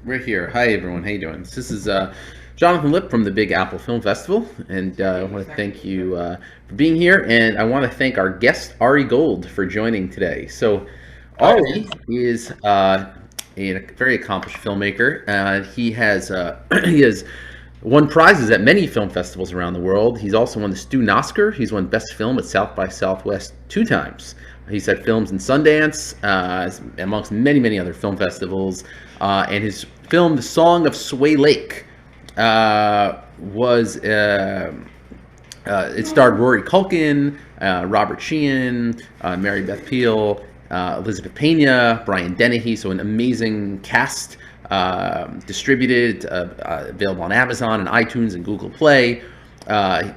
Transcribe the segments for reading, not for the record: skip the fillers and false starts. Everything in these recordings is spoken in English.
We're here. Hi, everyone. How you doing? This is Jonathan Lipp from the Big Apple Film Festival, and I want to thank you for being here. And I want to thank our guest Ari Gold for joining today. So, Hi. Ari is a very accomplished filmmaker. He has he has won prizes at many film festivals around the world. He's also won the Student Oscar. He's won Best Film at South by Southwest 2 times. He's had films in Sundance, amongst many other film festivals. And his film, The Song of Sway Lake, was it starred Rory Culkin, Robert Sheehan, Mary Beth Peil, Elizabeth Pena, Brian Dennehy. So an amazing cast. Distributed, available on Amazon and iTunes and Google Play.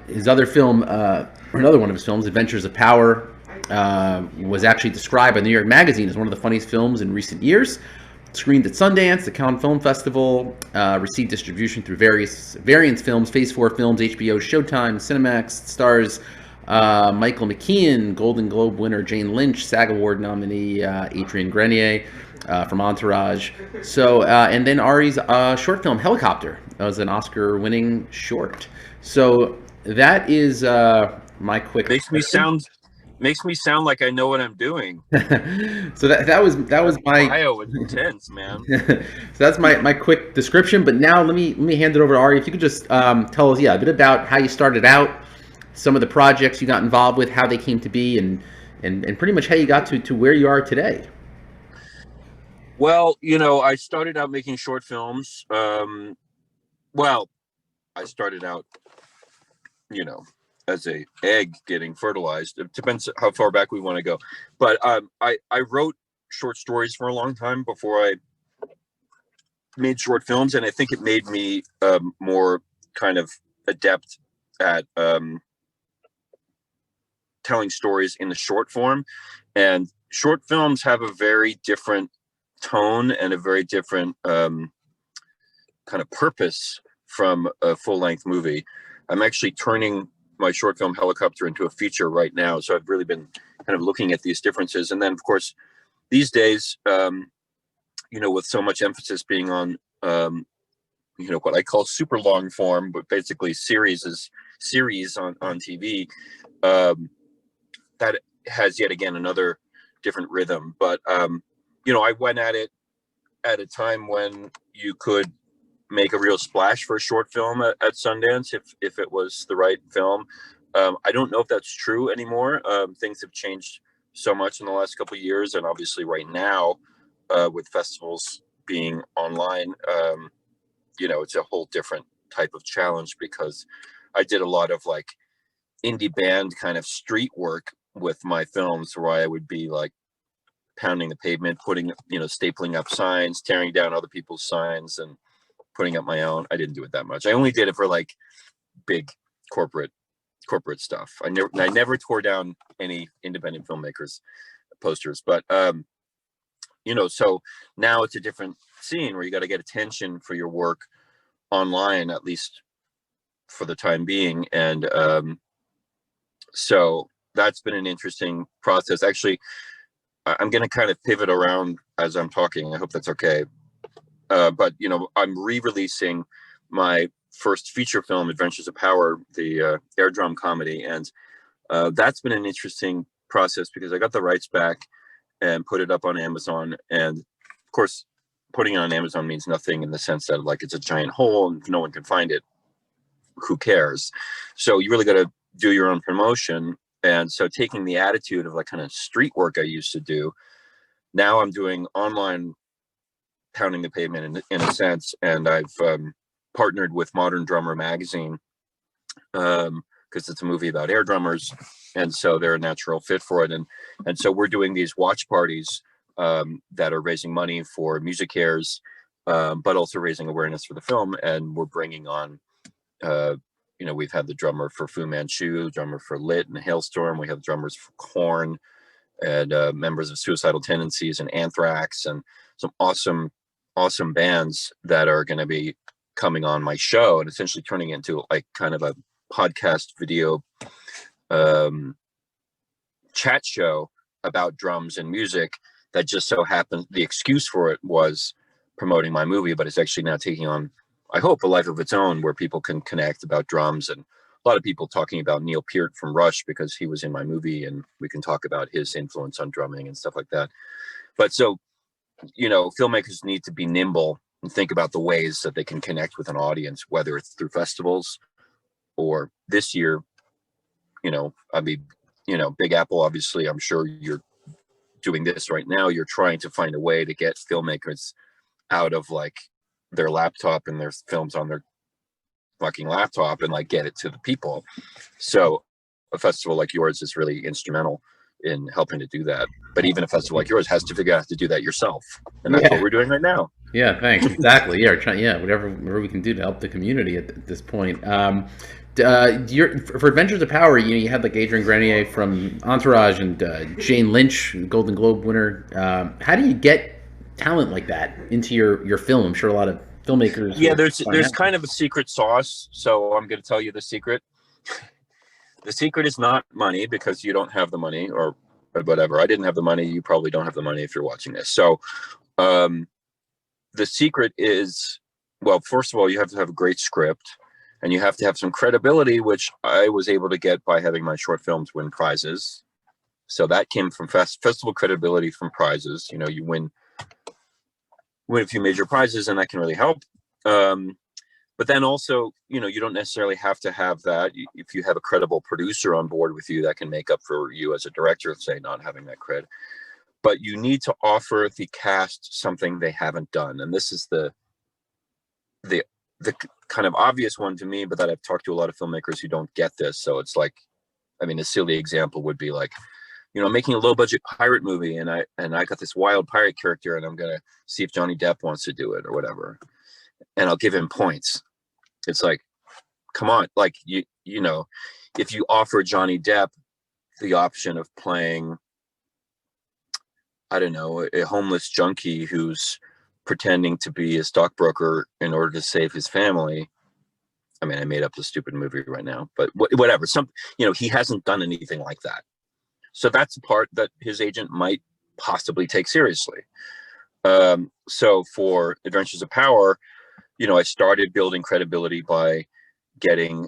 His other film, or another one of his films, Adventures of Power, was actually described by New York Magazine as one of the funniest films in recent years. Screened at Sundance, the Cannes Film Festival, received distribution through various films, Phase 4 Films, HBO, Showtime, Cinemax, stars Michael McKean, Golden Globe winner Jane Lynch, SAG Award nominee Adrian Grenier from Entourage. So, and then Ari's short film Helicopter. That was an Oscar-winning short. So that is my quick Makes me description. sound makes me sound like I know what I'm doing. So that was That my bio was intense, man. so that's my quick description. But now let me hand it over to Ari. If you could just tell us, a bit about how you started out, some of the projects you got involved with, how they came to be, and pretty much how you got to where you are today. Well, I started out making short films. Well, I started out, as a egg getting fertilized. It depends how far back we want to go. But I wrote short stories for a long time before I made short films, and I think it made me more kind of adept at telling stories in the short form. And short films have a very different tone and a very different kind of purpose from a full-length movie. I'm actually turning my short film Helicopter into a feature right now, so I've really been kind of looking at these differences. And then, of course, these days, with so much emphasis being on what I call super long form, but basically series on TV, that has yet again another different rhythm. But I went at it at a time when you could make a real splash for a short film at Sundance if it was the right film. I don't know if that's true anymore. Things have changed so much in the last couple of years, and obviously right now, with festivals being online, it's a whole different type of challenge, because I did a lot of like indie band kind of street work with my films, where I would be like pounding the pavement, putting, stapling up signs, tearing down other people's signs, and putting up my own. I didn't do it that much. I only did it for like big corporate stuff. I never tore down any independent filmmakers posters. But so now it's a different scene where you got to get attention for your work online, at least for the time being. And so that's been an interesting process. Actually, I'm going to kind of pivot around as I'm talking. I hope that's okay. But I'm re-releasing my first feature film, Adventures of Power, the air drum comedy, and that's been an interesting process, because I got the rights back and put it up on Amazon. And of course, putting it on Amazon means nothing, in the sense that like it's a giant hole and if no one can find it, who cares? So you really got to do your own promotion. And so, taking the attitude of like kind of street work I used to do, now I'm doing online pounding the pavement in a sense. And I've partnered with Modern Drummer magazine, because it's a movie about air drummers, and so they're a natural fit for it. And so we're doing these watch parties that are raising money for music cares, but also raising awareness for the film. And we're bringing on, we've had the drummer for Fu Manchu, drummer for Lit and Hailstorm. We have drummers for Korn, and members of Suicidal Tendencies and Anthrax, and some awesome bands that are going to be coming on my show, and essentially turning into like kind of a podcast video chat show about drums and music. That just so happened, the excuse for it was promoting my movie, but it's actually now taking on, I hope, a life of its own where people can connect about drums, and a lot of people talking about Neil Peart from Rush because he was in my movie, and we can talk about his influence on drumming and stuff like that. But so, filmmakers need to be nimble and think about the ways that they can connect with an audience, whether it's through festivals or this year, Big Apple, obviously, I'm sure you're doing this right now. You're trying to find a way to get filmmakers out of like their laptop and their films on their fucking laptop and like get it to the people. So a festival like yours is really instrumental in helping to do that. But even a festival like yours has to figure out how to do that yourself. And that's what we're doing right now. Yeah, thanks. Exactly. Yeah, whatever we can do to help the community at this point. For Adventures of Power, you had like Adrian Grenier from Entourage and Jane Lynch, Golden Globe winner. How do you get talent like that into your film? I'm sure a lot of filmmakers. Yeah, there's kind of a secret sauce. So I'm going to tell you the secret. The secret is not money, because you don't have the money, or whatever. I didn't have the money. You probably don't have the money if you're watching this. So the secret is, well, first of all, you have to have a great script, and you have to have some credibility, which I was able to get by having my short films win prizes. So that came from festival credibility from prizes. You win a few major prizes, and that can really help. But then also, you don't necessarily have to have that. If you have a credible producer on board with you, that can make up for you as a director, say, not having that cred. But you need to offer the cast something they haven't done. And this is the kind of obvious one to me, but that I've talked to a lot of filmmakers who don't get this. So it's like, a silly example would be like, making a low budget pirate movie, and I got this wild pirate character, and I'm going to see if Johnny Depp wants to do it or whatever. And I'll give him points. It's like, come on, like, if you offer Johnny Depp the option of playing, I don't know, a homeless junkie who's pretending to be a stockbroker in order to save his family. I made up this stupid movie right now, but whatever. He hasn't done anything like that. So that's the part that his agent might possibly take seriously. So for Adventures of Power, I started building credibility by getting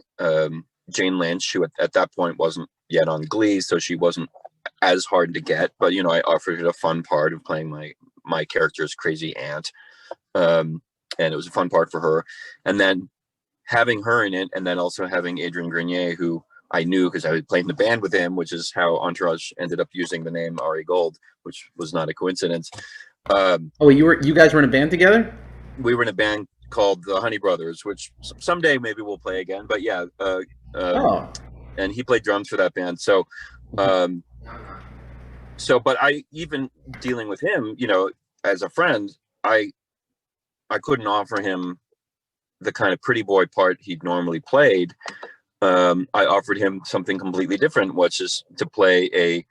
Jane Lynch, who at that point wasn't yet on Glee, so she wasn't as hard to get. But I offered her a fun part of playing my character's crazy aunt, and it was a fun part for her. And then having her in it, and then also having Adrian Grenier, who I knew because I was playing the band with him, which is how Entourage ended up using the name ARI Gold, which was not a coincidence. You guys were in a band together? We were in a band called the Honey Brothers, which someday maybe we'll play again. But yeah, and he played drums for that band. So, but I, even dealing with him, as a friend, I couldn't offer him the kind of pretty boy part he'd normally played. I offered him something completely different, which is to play a,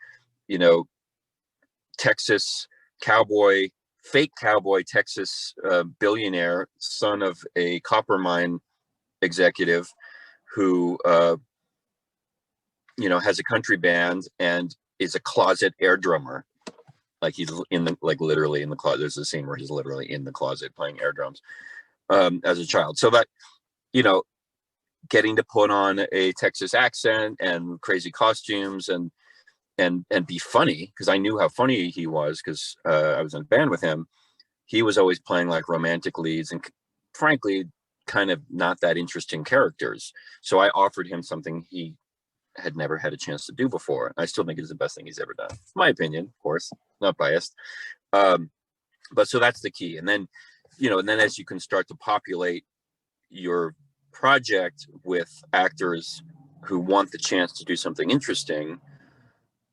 Texas cowboy, fake cowboy Texas billionaire, son of a copper mine executive who has a country band and is a closet air drummer. Like he's literally in the closet. There's a scene where he's literally in the closet playing air drums as a child. So that, getting to put on a Texas accent and crazy costumes and be funny, because I knew how funny he was, because I was in a band with him. He was always playing like romantic leads and frankly kind of not that interesting characters. So I offered him something he had never had a chance to do before. I still think it's the best thing he's ever done. My opinion, of course, not biased. But so that's the key. And then, and then as you can start to populate your project with actors who want the chance to do something interesting,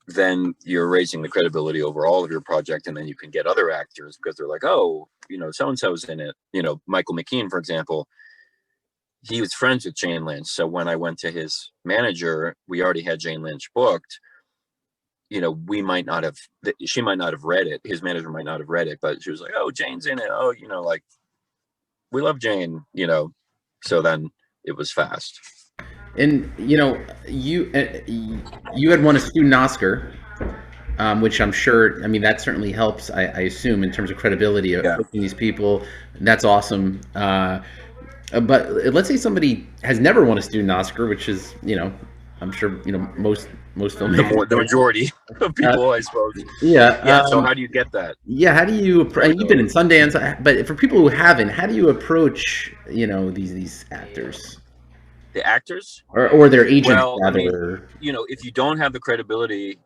then you're raising the credibility over all of your project. And then you can get other actors because they're like, oh, so-and-so's in it. Michael McKean, for example, he was friends with Jane Lynch. So when I went to his manager, we already had Jane Lynch booked. She might not have read it. His manager might not have read it, but she was like, oh, Jane's in it. Oh, like, we love Jane, so then it was fast. And you had won a student Oscar which I'm sure, I mean, that certainly helps, I assume, in terms of credibility of Yeah. booking these people. That's awesome. But let's say somebody has never won a student Oscar, which is, I'm sure, most filmmakers. The majority of Uh, people, I suppose. yeah. Yeah. So how do you get that Yeah. How do you, and you've been in credibility? Sundance, but for people who haven't, how do you approach, these actors The actors? or their agents Well, I mean, rather? if you don't have the credibility,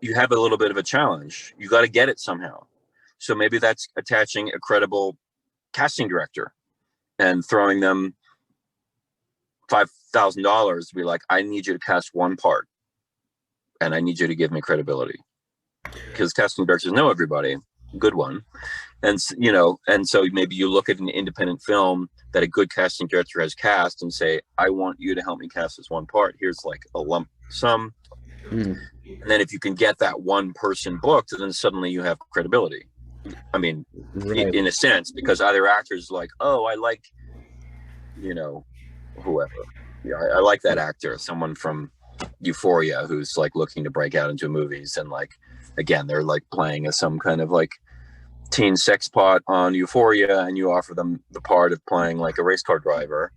you have a little bit of a challenge. You got to get it somehow. So maybe that's attaching a credible casting director and throwing them $5,000 to be like, I need you to cast one part and I need you to give me credibility, because casting directors know everybody, good one. And so maybe you look at an independent film that a good casting director has cast and say, I want you to help me cast this one part. Here's like a lump sum. Mm. And then if you can get that one person booked, then suddenly you have credibility. I mean, Right. in a sense, because other actors like, oh, I like, whoever. Yeah, I like that actor, someone from Euphoria who's like looking to break out into movies, and like, again, they're like playing as some kind of like teen sex pot on Euphoria, and you offer them the part of playing like a race car driver,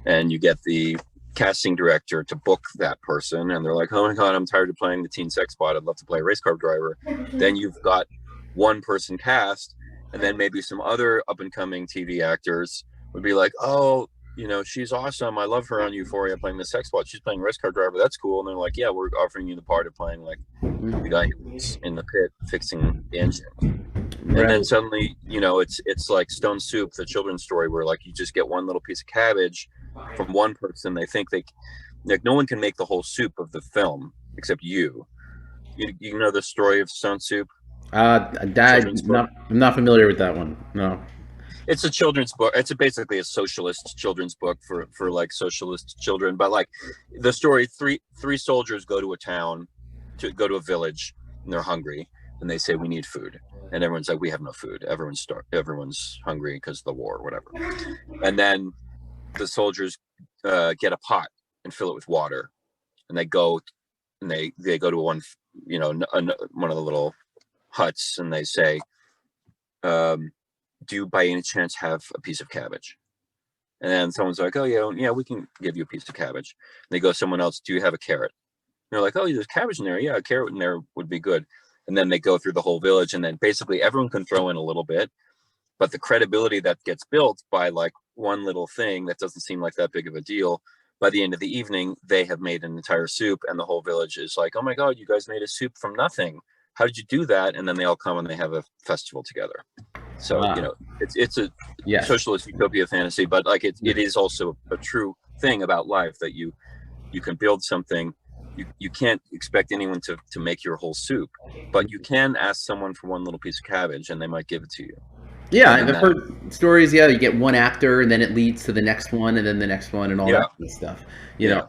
and you get the casting director to book that person, and they're like, oh my god, I'm tired of playing the teen sex pot, I'd love to play a race car driver. Then you've got one person cast, and then maybe some other up and coming TV actors would be like, oh, she's awesome, I love her on Euphoria playing the sex pot, she's playing race car driver, that's cool. And they're like, yeah, we're offering you the part of playing like the guy who's in the pit fixing the engine. Right. And then suddenly, it's like Stone Soup, the children's story, where like you just get one little piece of cabbage from one person. They think no one can make the whole soup of the film except you. You know the story of Stone Soup? I'm not familiar with that one. No. It's a children's book. It's basically a socialist children's book for like socialist children. But like the story, three soldiers go to a town, to go to a village, and they're hungry, and they say, we need food. And everyone's like, we have no food. Everyone's hungry because of the war or whatever. And then the soldiers get a pot and fill it with water, and they go to one of the little huts, and they say, do you by any chance have a piece of cabbage? And then someone's like, oh yeah, we can give you a piece of cabbage. And they go, someone else, do you have a carrot? And they're like, oh, there's cabbage in there. Yeah, a carrot in there would be good. And then they go through the whole village, and then basically everyone can throw in a little bit, but the credibility that gets built by like one little thing that doesn't seem like that big of a deal, by the end of the evening, they have made an entire soup, and the whole village is like, oh my God, you guys made a soup from nothing. How did you do that? And then they all come and they have a festival together. So, it's a socialist utopia fantasy, but like it is also a true thing about life, that you can build something. You can't expect anyone to make your whole soup, but you can ask someone for one little piece of cabbage and they might give it to you. Yeah, I've heard stories. Yeah, you get one actor, and then it leads to the next one, and then the next one, and all that kind of stuff. Yeah,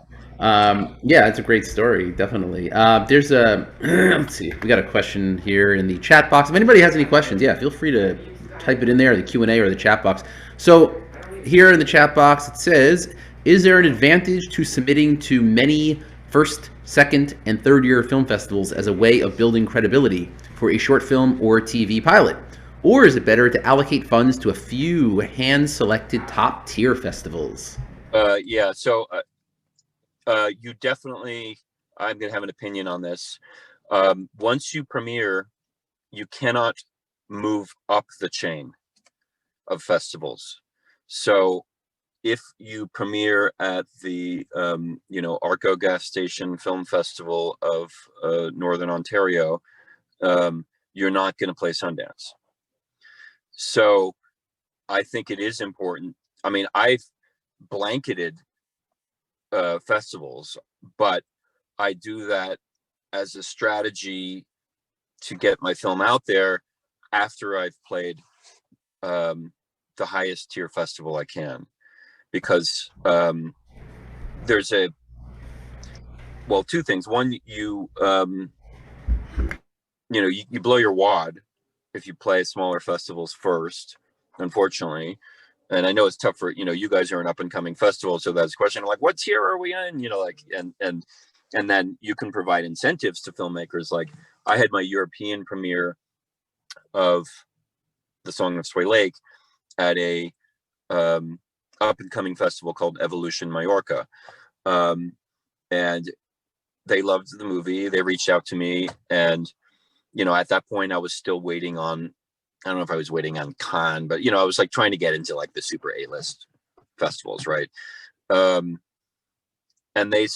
it's a great story, definitely. There's a let's see, we got a question here in the chat box. If anybody has any questions, yeah, feel free to type it in there, the Q&A or the chat box. So here in the chat box, it says, is there an advantage to submitting to many first, second, and third year film festivals as a way of building credibility for a short film or TV pilot? Or is it better to allocate funds to a few hand-selected top-tier festivals? So you definitely, I'm going to have an opinion on this. Once you premiere, you cannot move up the chain of festivals. So if you premiere at the, Arco Gas Station Film Festival of Northern Ontario, you're not going to play Sundance. So I think it is important. I mean, I've blanketed festivals, but I do that as a strategy to get my film out there after I've played the highest tier festival I can, because there's two things. One, you blow your wad if you play smaller festivals first, unfortunately. And I know it's tough for, you guys are an up and coming festival. So that's a question like, what tier are we in? And And then you can provide incentives to filmmakers. Like I had my European premiere of The Song of Sway Lake at a up and coming festival called Evolution Mallorca. And they loved the movie. They reached out to me, and, you know, at that point I was still waiting on, I don't know if I was waiting on Cannes, but, you know, I was like trying to get into like the super A-list festivals. Right. And they,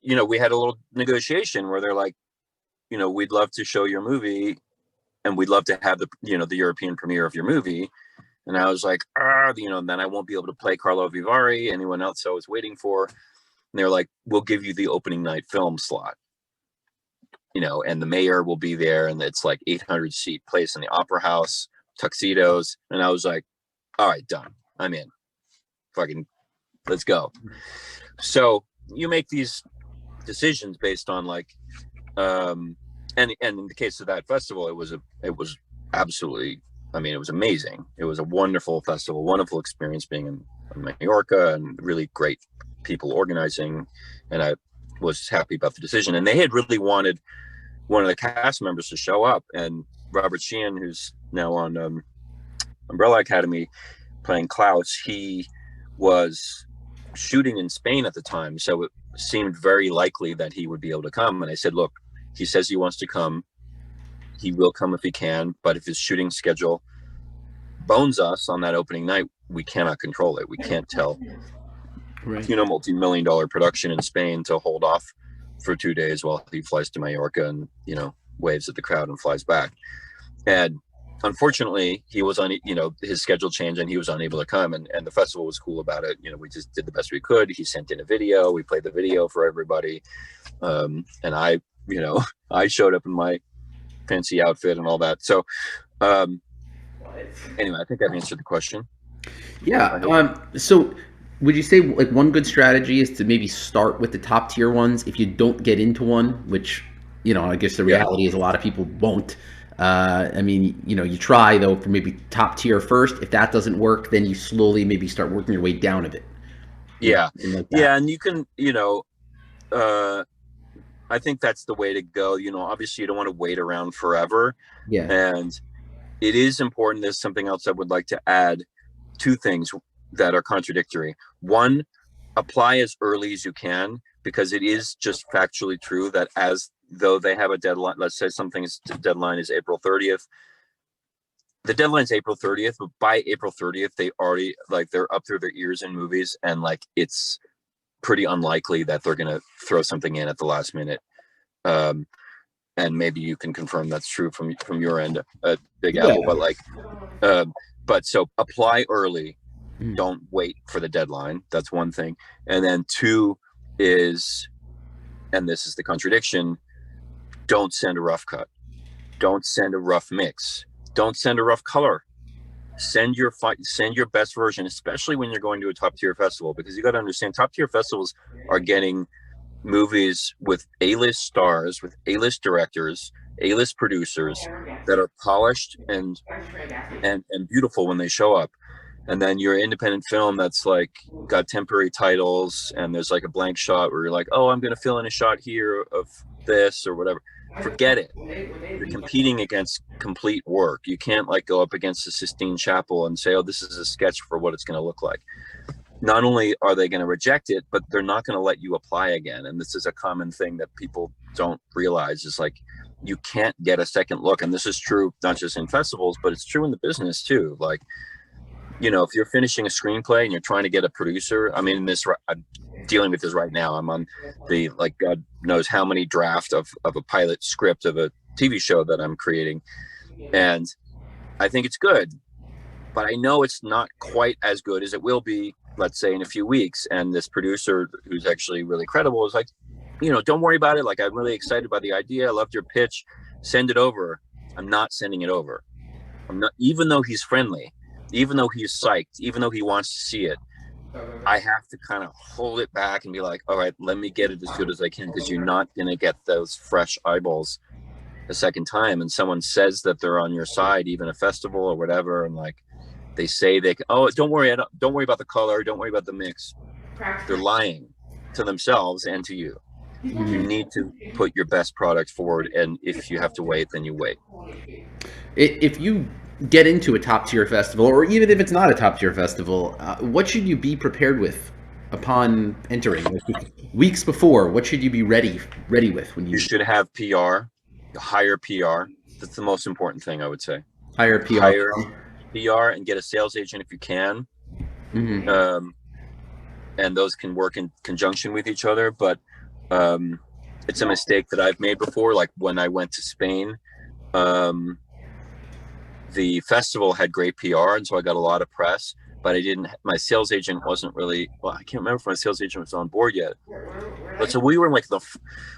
you know, we had a little negotiation where they're like, you know, we'd love to show your movie and we'd love to have the, you know, the European premiere of your movie. And I was like, you know, then I won't be able to play Karlovy-Vary, anyone else I was waiting for. And they're like, we'll give you the opening night film slot, you know, and the mayor will be there, and it's like 800 seat place in the Opera House, tuxedos. And I was like, all right, done. I'm in. Fucking, let's go. So you make these decisions based on like, and in the case of that festival, it was absolutely, I mean, it was amazing. It was a wonderful festival, wonderful experience being in Mallorca, and really great people organizing. And I was happy about the decision. And they had really wanted one of the cast members to show up. And Robert Sheehan, who's now on Umbrella Academy playing Klaus, he was shooting in Spain at the time. So it seemed very likely that he would be able to come. And I said, look, he says he wants to come. He will come if he can, but if his shooting schedule bones us on that opening night, we cannot control it. We can't tell, Right. you know, multi-million-dollar production in Spain to hold off for 2 days while he flies to Mallorca and, you know, waves at the crowd and flies back. And unfortunately, he was on, you know, his schedule changed and he was unable to come. And the festival was cool about it. You know, we just did the best we could. He sent in a video. We played the video for everybody. And I, you know, I showed up in my fancy outfit and all that. So anyway, I think I've answered the question. Yeah. So would you say like one good strategy is to maybe start with the top tier ones if you don't get into one, which, you know, I guess the reality is a lot of people won't. I mean, you know, you try though for maybe top tier first. If that doesn't work, then you slowly maybe start working your way down a bit. Yeah. Like yeah. And you can, you know, I think that's the way to go. You know, obviously you don't want to wait around forever. Yeah. And it is important. There's something else I would like to add. Two things that are contradictory. One, apply as early as you can, because it is just factually true that as though they have a deadline, let's say something's deadline is April 30th. The deadline's April 30th, but by April 30th, they already, like, they're up through their ears in movies, and like it's pretty unlikely that they're going to throw something in at the last minute. And maybe you can confirm that's true from your end at Big Apple, but like, but so apply early. Don't wait for the deadline. That's one thing. And then two is, and this is the contradiction, don't send a rough cut. Don't send a rough mix. Don't send a rough color. Send your best version, especially when you're going to a top tier festival, because you got to understand top tier festivals are getting movies with A-list stars, with A-list directors, A-list producers that are polished and beautiful when they show up. And then your independent film that's like got temporary titles and there's like a blank shot where you're like, oh, I'm going to fill in a shot here of this or whatever. Forget it. You're competing against complete work. You can't like go up against the Sistine Chapel and say, oh, this is a sketch for what it's going to look like. Not only are they going to reject it, but they're not going to let you apply again. And this is a common thing that people don't realize, is like, you can't get a second look. And this is true not just in festivals, but it's true in the business too. Like, you know, if you're finishing a screenplay and you're trying to get a producer, I mean, I'm dealing with this right now. I'm on the, like, God knows how many draft of a pilot script of a TV show that I'm creating. And I think it's good, but I know it's not quite as good as it will be, let's say, in a few weeks. And this producer, who's actually really credible, is like, you know, don't worry about it. Like, I'm really excited about the idea. I loved your pitch. Send it over. I'm not sending it over. I'm not, even though he's friendly, even though he's psyched, even though he wants to see it, I have to kind of hold it back and be like, all right, let me get it as good as I can, because you're not going to get those fresh eyeballs a second time. And someone says that they're on your side, even a festival or whatever, and like they say they can, oh, don't worry about the color, don't worry about the mix. They're lying to themselves and to you. You need to put your best product forward, and if you have to wait, then you wait. If you get into a top tier festival, or even if it's not a top tier festival, what should you be prepared with upon entering? Like weeks before, what should you be ready with when you? You should have PR, hire PR. That's the most important thing, I would say. Hire PR. Hire PR and get a sales agent if you can. Mm-hmm. And those can work in conjunction with each other. But it's a mistake that I've made before. Like when I went to Spain, the festival had great PR, and so I got a lot of press. But I didn't. My sales agent wasn't really. Well, I can't remember if my sales agent was on board yet. But so we were like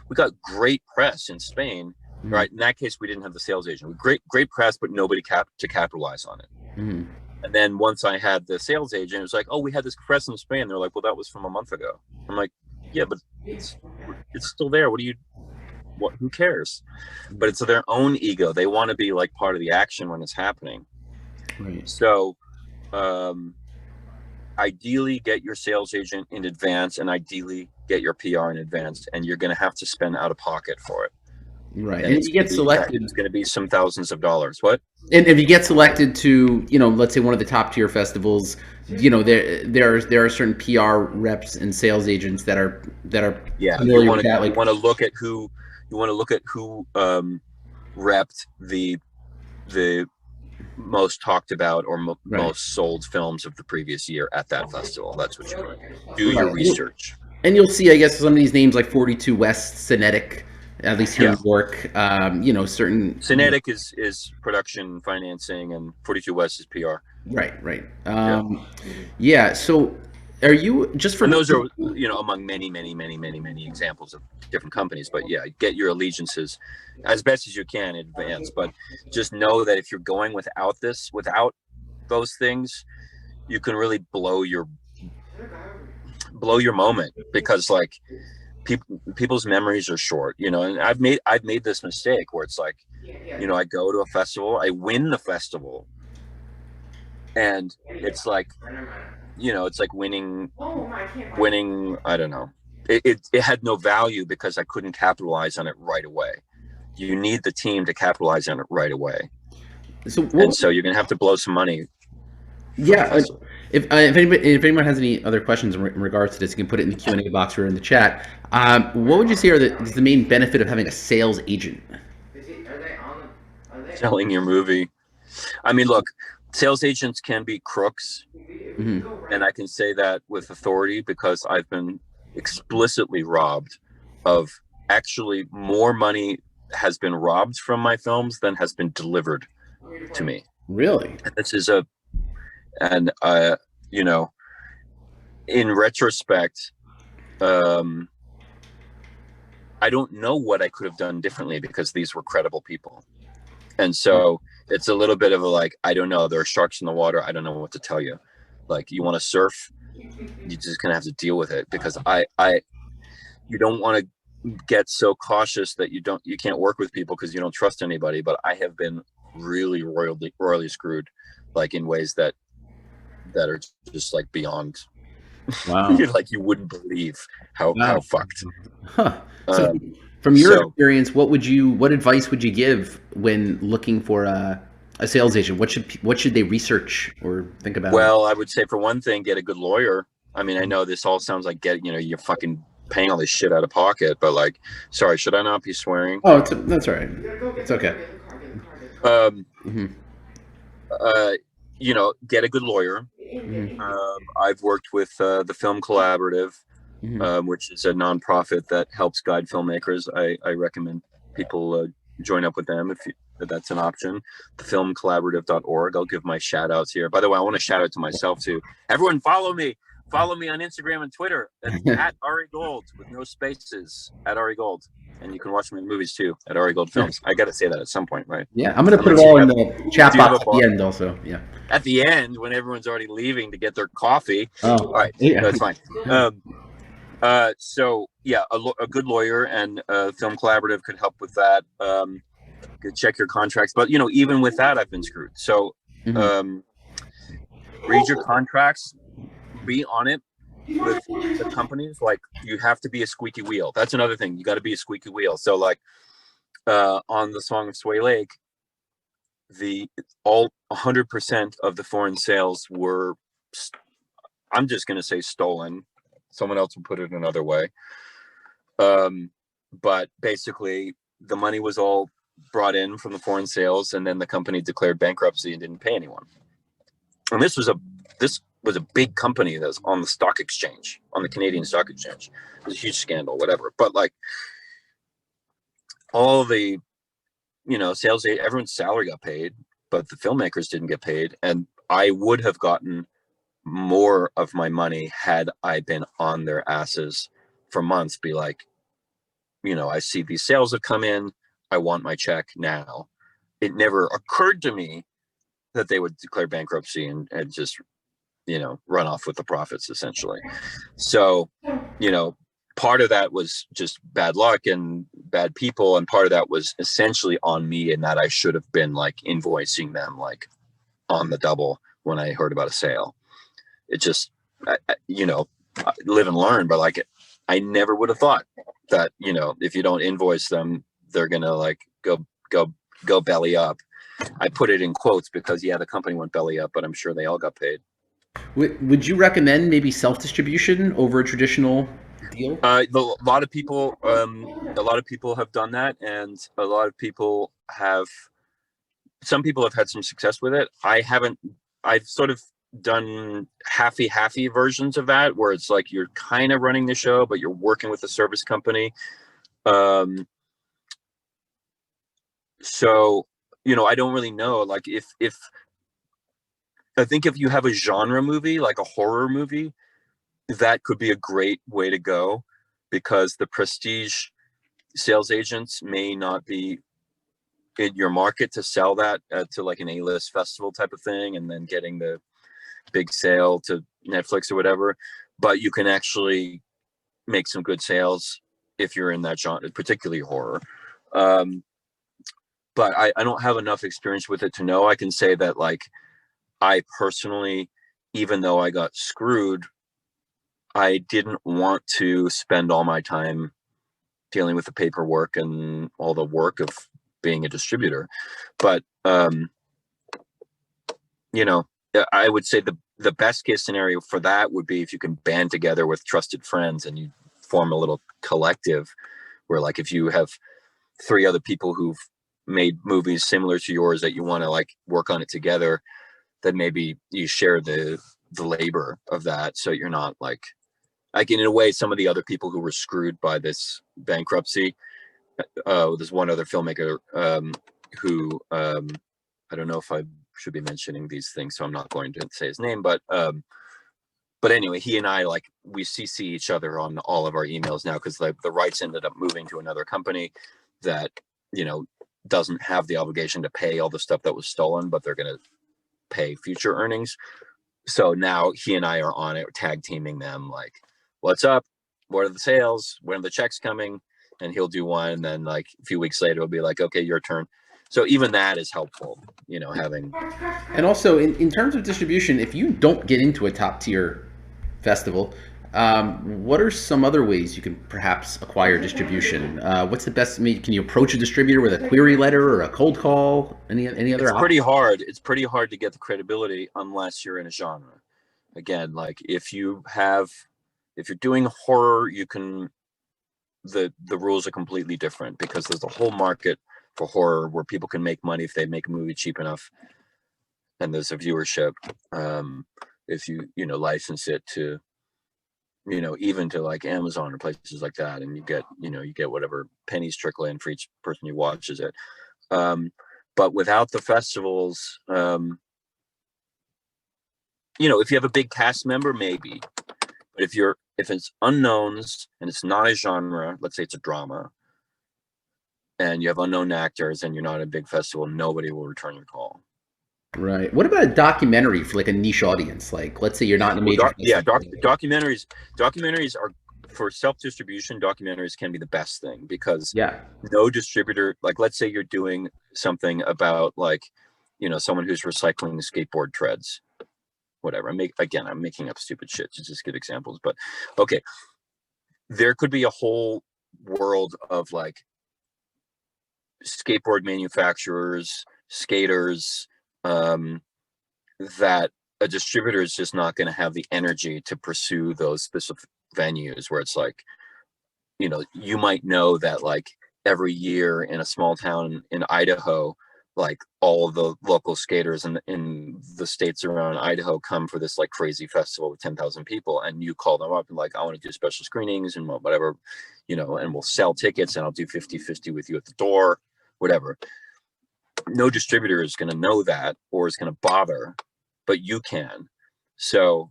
we got great press in Spain. Mm-hmm. Right. In that case, we didn't have the sales agent. Great press, but nobody to capitalize on it. Mm-hmm. And then once I had the sales agent, it was like, oh, we had this press in Spain. They're like, well, that was from a month ago. I'm like, yeah, but it's still there. Who cares? But it's their own ego. They want to be like part of the action when it's happening. Right. So ideally get your sales agent in advance, and ideally get your PR in advance, and you're going to have to spend out of pocket for it. Right. And if you get selected, it's going to be some thousands of dollars. What? And if you get selected to, let's say one of the top tier festivals, there are certain PR reps and sales agents that are yeah. You want to look at who repped the most talked about or most sold films of the previous year at that festival. That's what you want to do. Your research. And you'll see, I guess, some of these names like 42 West, Cinetic, at least here in New York, certain. Cinetic is production financing, and 42 West is PR. Right. So are you just for? And those are among many examples of different companies. But yeah, get your allegiances as best as you can in advance. But just know that if you're going without those things, you can really blow your moment, because like people's memories are short, and I've made this mistake where it's like, I go to a festival, I win the festival, and it's like, it's like winning, I don't know. It had no value because I couldn't capitalize on it right away. You need the team to capitalize on it right away. So you're going to have to blow some money. Yeah. If anyone has any other questions in regards to this, you can put it in the Q&A box or in the chat. What would you say is the main benefit of having a sales agent? Selling your movie. I mean, look, sales agents can be crooks. Mm-hmm. And I can say that with authority because I've been explicitly robbed of, actually more money has been robbed from my films than has been delivered to me. Really? And this is in retrospect, I don't know what I could have done differently because these were credible people. And so it's a little bit of a, like, I don't know, there are sharks in the water. I don't know what to tell you. Like, you want to surf, you're just going to have to deal with it, because you don't want to get so cautious that you can't work with people because you don't trust anybody. But I have been really royally screwed, like in ways that are just like beyond. Wow. Like you wouldn't believe how fucked. Huh. So from your experience, what advice would you give when looking for a sales agent? What should they research or think about? Well, I would say, for one thing, get a good lawyer. I mean, I know this all sounds like you're fucking paying all this shit out of pocket, but like, sorry, should I not be swearing? Oh, that's all right. It's okay. Get a good lawyer. Mm-hmm. I've worked with the Film Collaborative, mm-hmm. Which is a nonprofit that helps guide filmmakers. I recommend people join up with them if that's an option. Thefilmcollaborative.org. I'll give my shout outs here. By the way, I want to shout out to myself too. Everyone follow me. Follow me on Instagram and Twitter at ARI GOLD with no spaces, at ARI GOLD. And you can watch my movies too at ARI GOLD Films. I got to say that at some point, right? Yeah, I'm going to put it all in the chat box at the end also. Yeah. At the end, when everyone's already leaving to get their coffee. Oh, all right. Yeah. That's fine. So yeah, a good lawyer and Film Collaborative could help with that. Check your contracts. But, even with that, I've been screwed. So read your contracts. Be on it. with the companies, like you have to be a squeaky wheel. That's another thing. You got to be a squeaky wheel. So like on the Song of Sway Lake, all 100% of the foreign sales were, I'm just going to say, stolen. Someone else will put it another way. But basically the money was all brought in from the foreign sales, and then the company declared bankruptcy and didn't pay anyone. And this was a big company that was on the stock exchange, on the Canadian stock exchange. It was a huge scandal, whatever. But like all the, sales, everyone's salary got paid, but the filmmakers didn't get paid. And I would have gotten more of my money had I been on their asses for months, be like, I see these sales have come in, I want my check now. It never occurred to me that they would declare bankruptcy and just, run off with the profits, essentially. So, part of that was just bad luck and bad people, and part of that was essentially on me, in that I should have been like invoicing them like on the double when I heard about a sale. It just, live and learn, but like I never would have thought that, if you don't invoice them, they're gonna like go belly up. I put it in quotes because the company went belly up, but I'm sure they all got paid. Would you recommend maybe self-distribution over a traditional deal? A lot of people have done that, and a lot of people some people have had some success with it. I haven't. I've sort of done halfy versions of that, where it's like you're kind of running the show, but you're working with a service company. So, I don't really know. Like if I think if you have a genre movie, like a horror movie, that could be a great way to go, because the prestige sales agents may not be in your market to sell that to like an A-list festival type of thing, and then getting the big sale to Netflix or whatever. But you can actually make some good sales if you're in that genre, particularly horror. But I don't have enough experience with it to know. I can say that like I personally, even though I got screwed, I didn't want to spend all my time dealing with the paperwork and all the work of being a distributor. But, I would say the best case scenario for that would be if you can band together with trusted friends and you form a little collective where, like, if you have 3 other people who've made movies similar to yours that you want to like work on it together, then maybe you share the labor of that. So you're not like in a way, some of the other people who were screwed by this bankruptcy, there's one other filmmaker who I don't know if I should be mentioning these things, so I'm not going to say his name, but anyway, he and I, like, we CC each other on all of our emails now, because the rights ended up moving to another company that doesn't have the obligation to pay all the stuff that was stolen, but they're going to pay future earnings. So now he and I are on it, tag teaming them, like, what's up, what are the sales, when are the checks coming? And he'll do one, and then like a few weeks later it'll be like, okay, your turn. So even that is helpful, having. And also in terms of distribution, if you don't get into a top tier festival, what are some other ways you can perhaps acquire distribution? What's the best? Can you approach a distributor with a query letter or a cold call? Any other? It's pretty hard. It's pretty hard to get the credibility unless you're in a genre. Again, like if you're doing horror, you can. The rules are completely different, because there's a whole market for horror where people can make money if they make a movie cheap enough, and there's a viewership. If you license it to, even to like Amazon or places like that, and you get whatever pennies trickle in for each person who watches it. But without the festivals, if you have a big cast member, maybe. But if it's unknowns and it's not a genre, let's say it's a drama, and you have unknown actors and you're not at a big festival, nobody will return your call. Right. What about a documentary for like a niche audience? Like, let's say you're not in a major. Documentaries are, for self-distribution, documentaries can be the best thing, because no distributor, like, let's say you're doing something about like, someone who's recycling skateboard treads. whatever. I'm making up stupid shit to just give examples, but okay. There could be a whole world of like skateboard manufacturers, skaters, that a distributor is just not going to have the energy to pursue those specific venues where it's like, you know, you might know that like every year in a small town in Idaho, like all the local skaters in the states around Idaho come for this like crazy festival with 10,000 people, and you call them up and like, I want to do special screenings and whatever, you know, and we'll sell tickets and I'll do 50-50 with you at the door, whatever. No distributor is going to know that or is going to bother, but you can. So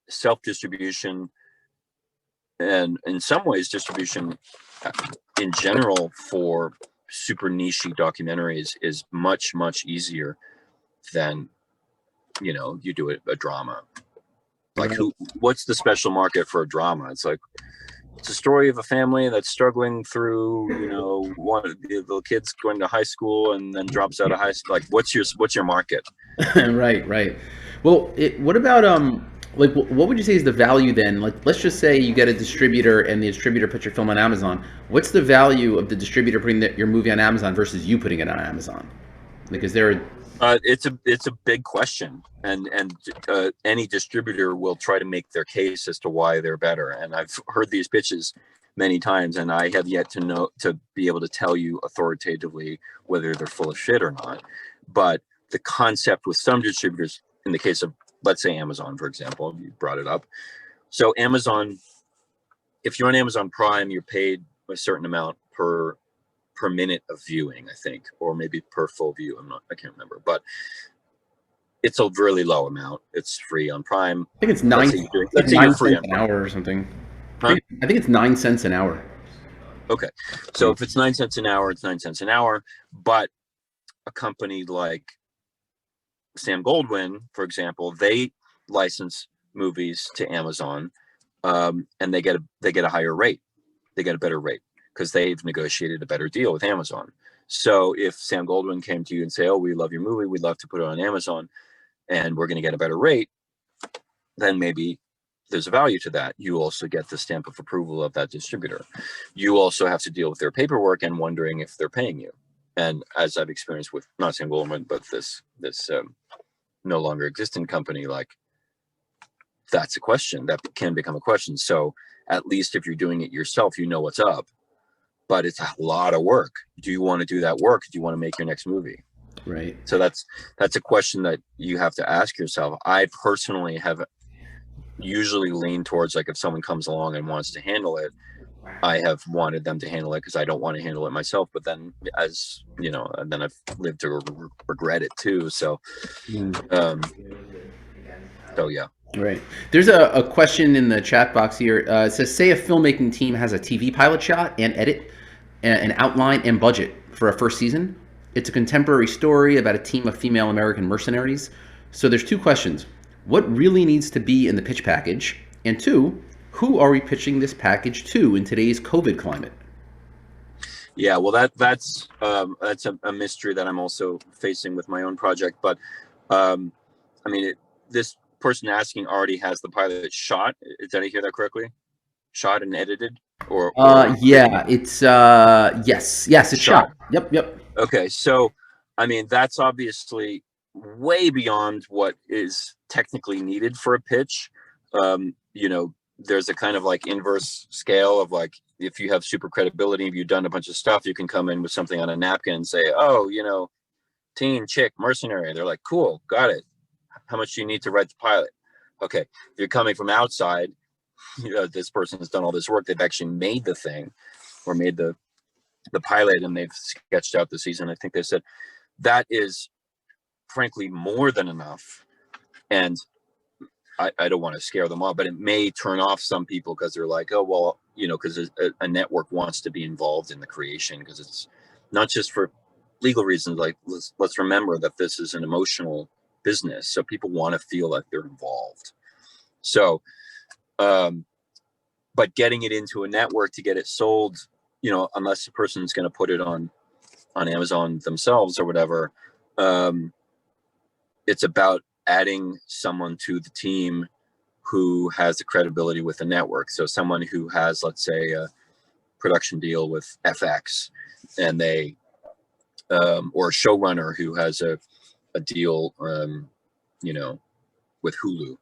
self-distribution, and in some ways distribution in general for super niche documentaries is much easier than, you know, you do a drama. Like what's the special market for a drama? It's like, it's a story of a family that's struggling through, you know, one of the kids going to high school and then drops out of high school. Like what's your market? Right. Well, what about like what would you say is the value then? Like let's just say you get a distributor and the distributor puts your film on Amazon. What's the value of the distributor putting your movie on Amazon versus you putting it on Amazon? Because it's a big question, and any distributor will try to make their case as to why they're better. And I've heard these pitches many times, and I have yet to be able to tell you authoritatively whether they're full of shit or not. But the concept with some distributors, in the case of, let's say Amazon, for example, you brought it up. So Amazon, if you're on Amazon Prime, you're paid a certain amount per minute of viewing, I think, or maybe per full view. I can't remember, but it's a really low amount. It's free on Prime. I think it's nine. Let's say you're free on an hour or something. Huh? I think it's 9 cents an hour. Okay, so if it's 9 cents an hour, it's 9 cents an hour. But a company like Sam Goldwyn, for example, they license movies to Amazon, and they get a higher rate. They get a better rate because they've negotiated a better deal with Amazon. So if Sam Goldwyn came to you and say, "Oh, we love your movie, we'd love to put it on Amazon, and we're going to get a better rate," then maybe there's a value to that. You also get the stamp of approval of that distributor. You also have to deal with their paperwork and wondering if they're paying you. And as I've experienced with not Sam Goldwyn, but this no longer existing company, like that's a question that can become a question. So at least if you're doing it yourself, you know what's up. But it's a lot of work. Do you want to do that work? Do you want to make your next movie? Right. So that's a question that you have to ask yourself. I personally have usually leaned towards, like, if someone comes along and wants to handle it, I have wanted them to handle it because I don't want to handle it myself. But then, as you know, then I've lived to regret it too. So, so yeah. Right. There's a question in the chat box here. It says, say a filmmaking team has a TV pilot shot and edit, an outline and budget for a first season. It's a contemporary story about a team of female American mercenaries. So there's two questions. What really needs to be in the pitch package? And two, who are we pitching this package to in today's COVID climate? Yeah, well, that's a mystery that I'm also facing with my own project. But I mean, this person asking already has the pilot shot. Did I hear that correctly? Shot and edited, or yeah, it's yes, it's shot. Yep. Okay, so I mean, that's obviously way beyond what is technically needed for a pitch. You know, there's a kind of like inverse scale of, like, if you have super credibility, if you've done a bunch of stuff, you can come in with something on a napkin and say, "Oh, you know, teen chick mercenary." They're like, "Cool, got it. How much do you need to write the pilot?" Okay, if you're coming from outside, you know, this person has done all this work. They've actually made the thing, or made the pilot, and they've sketched out the season. I think they said that is frankly more than enough. And I don't want to scare them off, but it may turn off some people because they're like, "Oh, well, you know," because a network wants to be involved in the creation, because it's not just for legal reasons. Like, let's remember that this is an emotional business, so people want to feel like they're involved. So, but getting it into a network to get it sold, you know, unless the person's going to put it on Amazon themselves or whatever, it's about adding someone to the team who has the credibility with the network. So someone who has, let's say, a production deal with FX, and they, or a showrunner who has a deal, you know, with Hulu.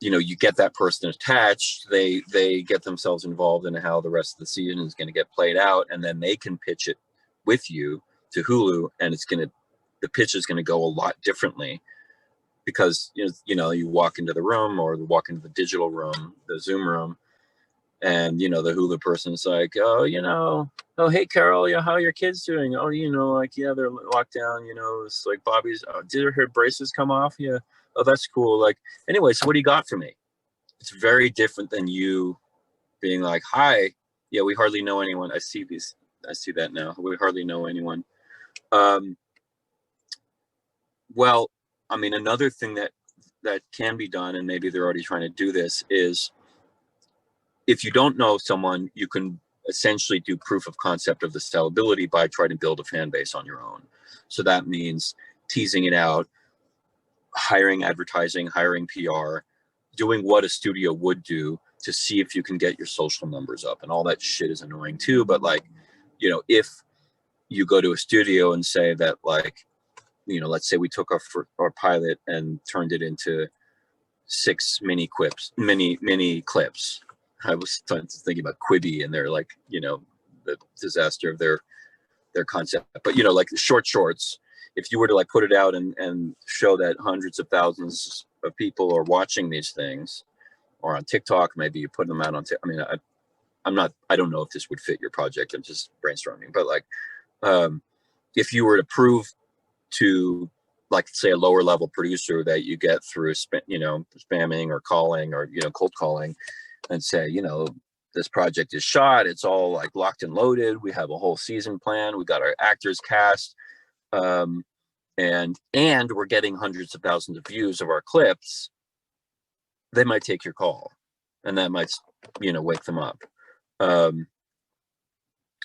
You know, you get that person attached, they get themselves involved in how the rest of the season is going to get played out, and then they can pitch it with you to Hulu, and the pitch is going to go a lot differently, because you know, you walk into the room, or walk into the digital room, the Zoom room, and you know, the Hulu person's like, oh, you know, oh, hey Carol, yeah, how are your kids doing? Oh, you know, like, yeah, they're locked down, you know, it's like Bobby's, did her braces come off? Yeah. Oh, that's cool. Like, anyway, so what do you got for me? It's very different than you being like, hi, yeah, we hardly know anyone. I see that now. We hardly know anyone. Well, I mean, another thing that can be done, and maybe they're already trying to do this, is if you don't know someone, you can essentially do proof of concept of the sellability by trying to build a fan base on your own. So that means teasing it out, hiring advertising, hiring PR, doing what a studio would do to see if you can get your social numbers up. And all that shit is annoying too. But like, you know, if you go to a studio and say that, like, you know, let's say we took our pilot and turned it into 6 mini clips. I was thinking about Quibi and their, like, you know, the disaster of their concept. But, you know, like shorts, if you were to like put it out and show that hundreds of thousands of people are watching these things, or on TikTok, maybe you put them out on I mean, I don't know if this would fit your project. I'm just brainstorming, but like, if you were to prove to, like, say, a lower level producer that you get through, you know, spamming or calling, or, you know, cold calling, and say, you know, this project is shot, it's all like locked and loaded, we have a whole season plan, we got our actors cast, and we're getting hundreds of thousands of views of our clips, they might take your call, and that might, you know, wake them up.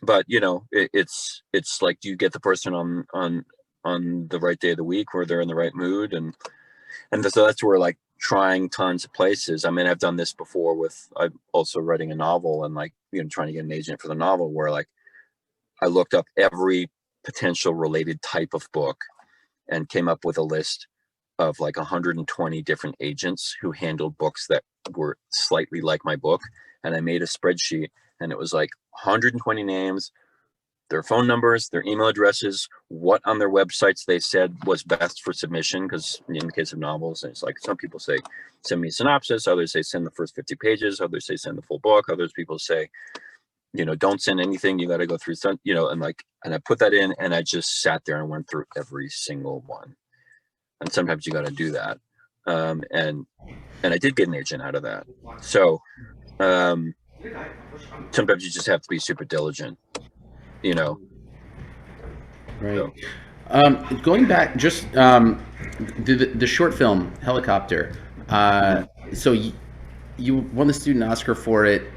But you know, it's like, do you get the person on the right day of the week where they're in the right mood, and so that's where, like, trying tons of places. I mean, I've done this before I'm also writing a novel, and, like, you know, trying to get an agent for the novel, where, like, I looked up every potential related type of book and came up with a list of like 120 different agents who handled books that were slightly like my book. And I made a spreadsheet, and it was like 120 names, their phone numbers, their email addresses, what on their websites they said was best for submission. Because in the case of novels, it's like, some people say, send me a synopsis. Others say, send the first 50 pages. Others say, send the full book. Others people say, you know, don't send anything. You got to go through some, you know, and I put that in, and I just sat there and went through every single one. And sometimes you got to do that. And I did get an agent out of that. So sometimes you just have to be super diligent, you know. Right. So. Going back, just the short film Helicopter. So you won the student Oscar for it.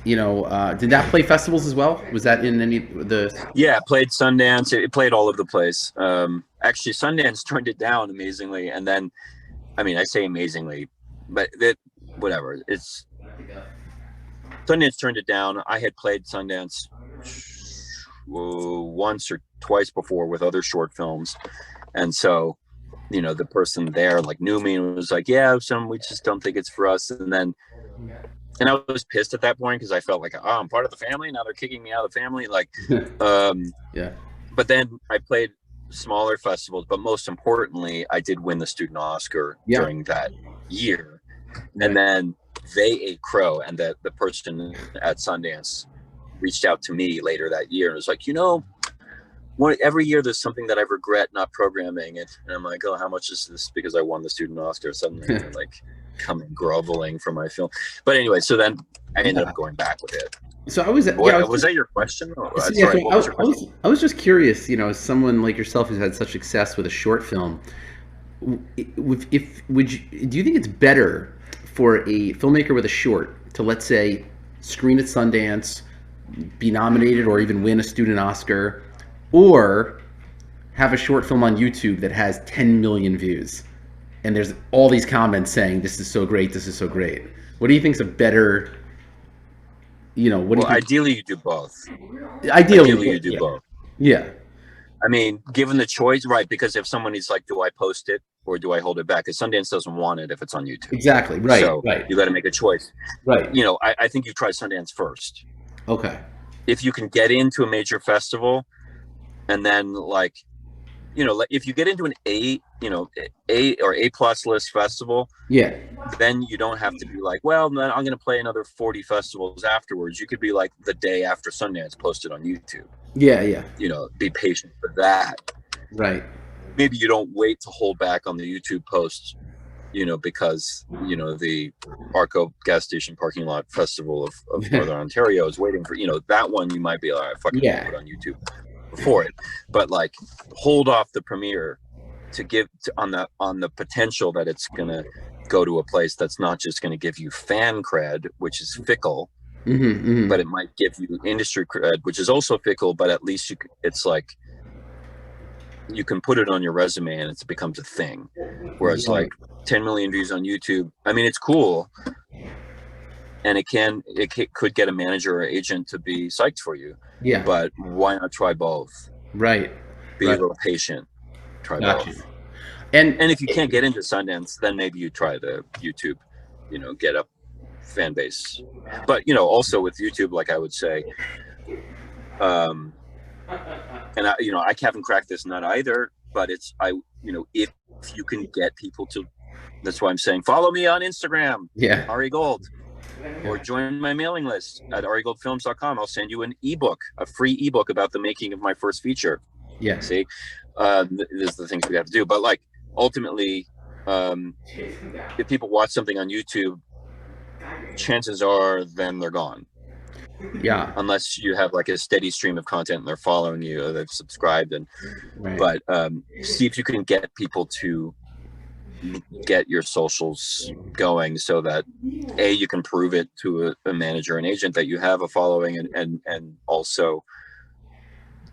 You know, did that play festivals as well? Was that in any of the? Yeah, it played Sundance. It played all over the place. Actually, Sundance turned it down amazingly, and then, I mean, I say amazingly, but whatever. It's Sundance turned it down. I had played Sundance once or twice before with other short films, and so, you know, the person there like knew me and was like, "Yeah, we just don't think it's for us." And I was pissed at that point, because I felt like, oh, I'm part of the family. Now they're kicking me out of the family. Like, Yeah. But then I played smaller festivals, but most importantly, I did win the student Oscar during that year. Right. And then they ate crow, and the person at Sundance reached out to me later that year and was like, you know, every year there's something that I regret not programming it. And I'm like, oh, how much is this? Because I won the student Oscar. Suddenly they're like coming groveling for my film. But anyway, so then I ended up going back with it. So was that your question? I was just curious, you know, as someone like yourself who's had such success with a short film, do you think it's better for a filmmaker with a short to, let's say, screen at Sundance, be nominated or even win a student Oscar, or have a short film on YouTube that has 10 million views? and there's all these comments saying this is so great, this is so great. What do you think's a better, what do you Well, think? ideally you do both. Ideally, You do yeah. both. Yeah. I mean, given the choice, right? Because if someone is like, do I post it or do I hold it back? Because Sundance doesn't want it if it's on YouTube. Exactly. Right. So right. you got to make a choice. Right. I think you try Sundance first. Okay. If you can get into a major festival, and then like, if you get into an A or A+ list festival, Yeah. then you don't have to be like, well, then I'm going to play another 40 festivals afterwards. You could be like the day after Sundance, posted on YouTube. Yeah. Yeah. Be patient for that. Right. Maybe you don't wait to hold back on the YouTube posts, because, the Arco gas station parking lot festival of Northern Ontario is waiting for, that one. You might be like, fucking put it on YouTube before it, but like hold off the premiere to give on the potential that it's going to go to a place that's not just going to give you fan cred, which is fickle, but it might give you industry cred, which is also fickle, but at least it's like, you can put it on your resume and it becomes a thing. Whereas like 10 million views on YouTube, I mean, it's cool. And it could get a manager or agent to be psyched for you. Yeah. But why not try both? Right. Be a little patient. Try both. And if you can't get into Sundance, then maybe you try the YouTube, get a fan base. But, also with YouTube, like I would say, and I haven't cracked this nut either, but if you can get people to, that's why I'm saying, follow me on Instagram, ARI GOLD, or join my mailing list at arigoldfilms.com. I'll send you an ebook, a free ebook about the making of my first feature. Yeah. See, this is the things we have to do. But like, ultimately, if people watch something on YouTube, chances are then they're gone. Yeah. Unless you have like a steady stream of content and they're following you or they've subscribed. But see if you can get people to get your socials going so that you can prove it to a manager and agent that you have a following, and also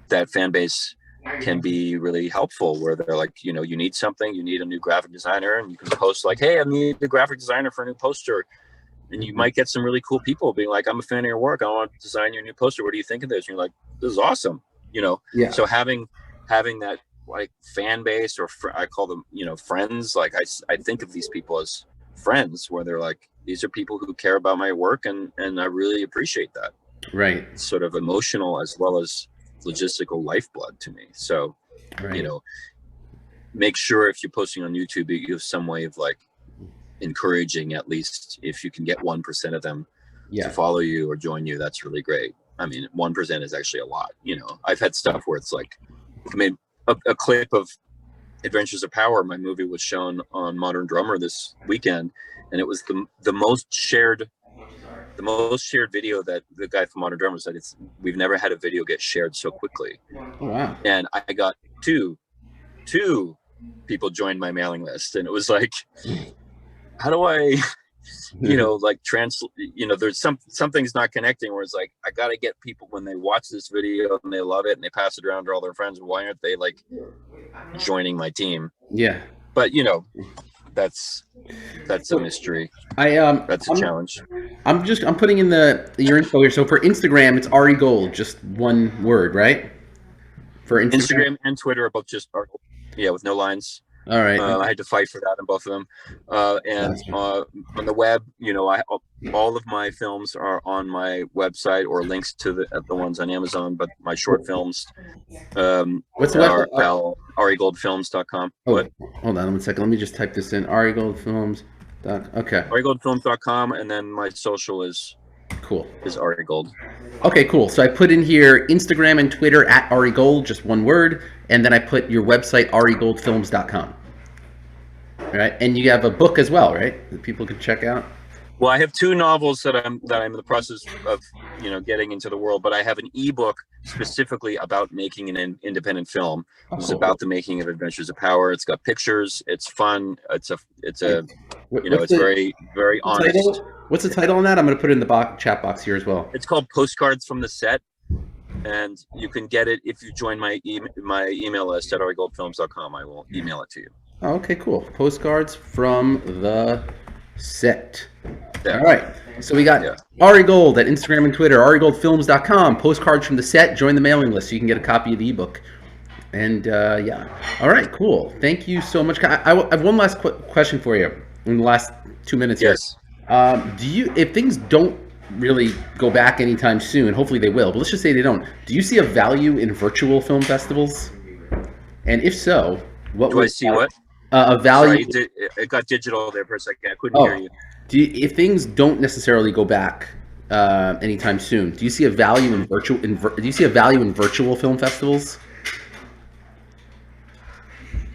that fan base can be really helpful, where they're like, you need something, you need a new graphic designer, and you can post like, hey, I need a graphic designer for a new poster. And you might get some really cool people being like, I'm a fan of your work, I want to design your new poster, what do you think of this? And you're like, this is awesome. So having that like fan base, or I call them friends, like I think of these people as friends, where they're like, these are people who care about my work, and I really appreciate that. Right. It's sort of emotional as well as logistical lifeblood to me. So make sure if you're posting on YouTube that you have some way of like encouraging, at least if you can get 1% of them to follow you or join you, that's really great. I mean, 1% is actually a lot. I've had stuff where it's like, I mean, a clip of Adventures of Power, my movie, was shown on Modern Drummer this weekend, and it was the most shared video that the guy from Modern Drummer said, we've never had a video get shared so quickly. Oh, wow. And I got two people joined my mailing list, and it was like, how do I like there's something's not connecting, where it's like, I got to get people, when they watch this video and they love it and they pass it around to all their friends, why aren't they like joining my team? Yeah. But that's a mystery. That's a challenge. I'm putting in your info here. So for Instagram, it's ARI GOLD, just one word, right? For Instagram and Twitter are both just ARI GOLD. Yeah, with no lines. All right. I had to fight for that on both of them. And on the web, all of my films are on my website, or links to the ones on Amazon. But my short films what's the are arigoldfilms.com. Oh, hold on 1 second. Let me just type this in. arigoldfilms. Okay. arigoldfilms.com, and then my social is ARI GOLD. Okay, cool. So I put in here Instagram and Twitter at ARI GOLD, just one word, and then I put your website, arigoldfilms.com. All right, and you have a book as well, right? That people can check out. Well, I have 2 novels that I'm in the process of getting into the world, but I have an ebook specifically about making an independent film. It's about the making of Adventures of Power. It's got pictures. It's fun. It's very, very honest. What's the title on that? I'm going to put it in the chat box here as well. It's called Postcards from the Set, and you can get it if you join my email list at arigoldfilms.com. I will email it to you. Oh, okay, cool. Postcards from the set. Yeah. All right. So we got Yeah. Ari Gold at Instagram and Twitter, arigoldfilms.com, postcards from the set. Join the mailing list so you can get a copy of the ebook. And yeah. All right, cool. Thank you so much. I have one last question for you in the last 2 minutes here. Yes. Do you, if things don't really go back anytime soon, hopefully they will, but let's just say they don't, do you see a value in virtual film festivals? And if so, what Do I see what? A value? Sorry, it got digital there for a second. I couldn't hear you. If things don't necessarily go back anytime soon, do you see a value in virtual? Do you see a value in virtual film festivals?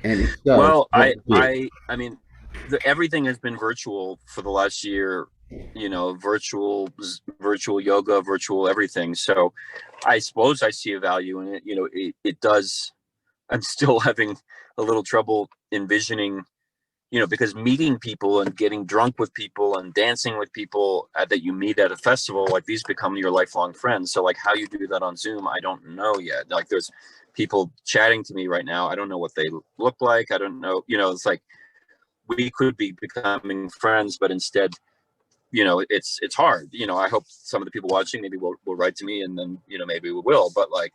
And if so, Well, I mean, everything has been virtual for the last year. You know, virtual yoga, virtual everything. So, I suppose I see a value in it. You know, it does. I'm still having a little trouble envisioning, you know, because meeting people and getting drunk with people and dancing with people that you meet at a festival, like these become your lifelong friends. So like how you do that on Zoom, I don't know yet. Like there's people chatting to me right now. I don't know what they look like. I don't know, you know, it's like we could be becoming friends, but instead, you know, it's hard. You know, I hope some of the people watching maybe will write to me and then, you know, maybe we will, but like,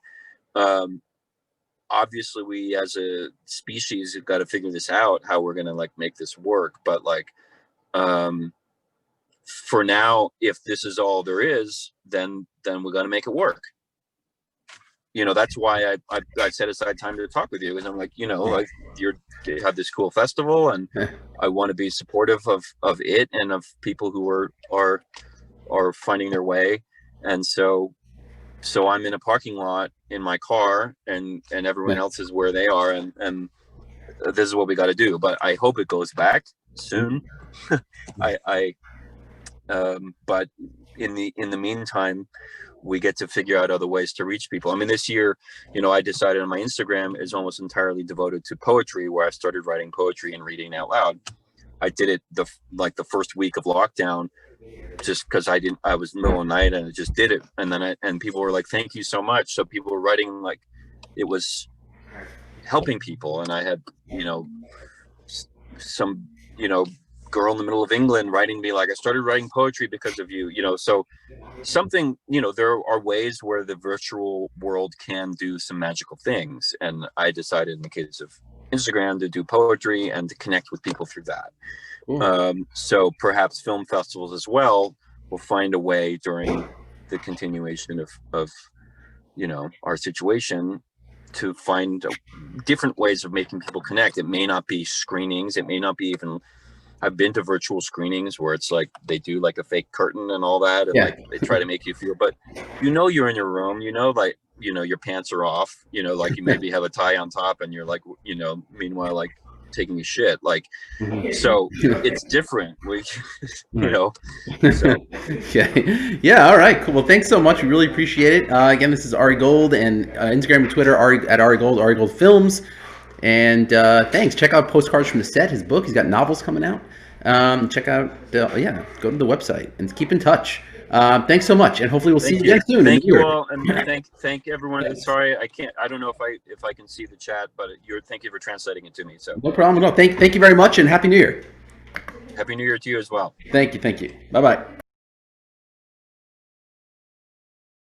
obviously we as a species have got to figure this out, how we're going to like make this work. But like, for now, if this is all there is, then we're going to make it work. You know, that's why I set aside time to talk with you, because I'm like, you know, like you have this cool festival and I want to be supportive of it and of people who are finding their way. And so I'm in a parking lot in my car and everyone else is where they are. And this is what we got to do, but I hope it goes back soon. But in the meantime, we get to figure out other ways to reach people. I mean, this year, you know, I decided on my Instagram is almost entirely devoted to poetry, where I started writing poetry and reading out loud. I did it the first week of lockdown, just because I was in the middle of the night and I just did it. And then and people were like, thank you so much. So people were writing like it was helping people. And I had, you know, some, you know, girl in the middle of England writing me like, I started writing poetry because of you, you know. So something, you know, there are ways where the virtual world can do some magical things. And I decided in the case of Instagram to do poetry and to connect with people through that. So perhaps film festivals as well will find a way during the continuation of you know, our situation to find different ways of making people connect. It may not be screenings. It may not be even, I've been to virtual screenings where it's like they do like a fake curtain and all that. And like they try to make you feel, but you know, you're in your room, you know, like, you know, your pants are off, you know, like you maybe have a tie on top and you're like, you know, meanwhile, like taking a shit, like, so it's different. We, you know, so. Okay. Yeah. All right. Cool. Well, thanks so much. We really appreciate it. Again, this is Ari Gold, and Instagram and Twitter at Ari Gold Films. And thanks. Check out Postcards from the Set, his book. He's got novels coming out. Check out go to the website and keep in touch. Thanks so much, and hopefully we'll see you again soon. Thank you all, and thank everyone. Sorry, I don't know if I can see the chat, but thank you for translating it to me. So no problem at all. Thank you very much, and Happy New Year. Happy New Year to you as well. Thank you. Bye bye.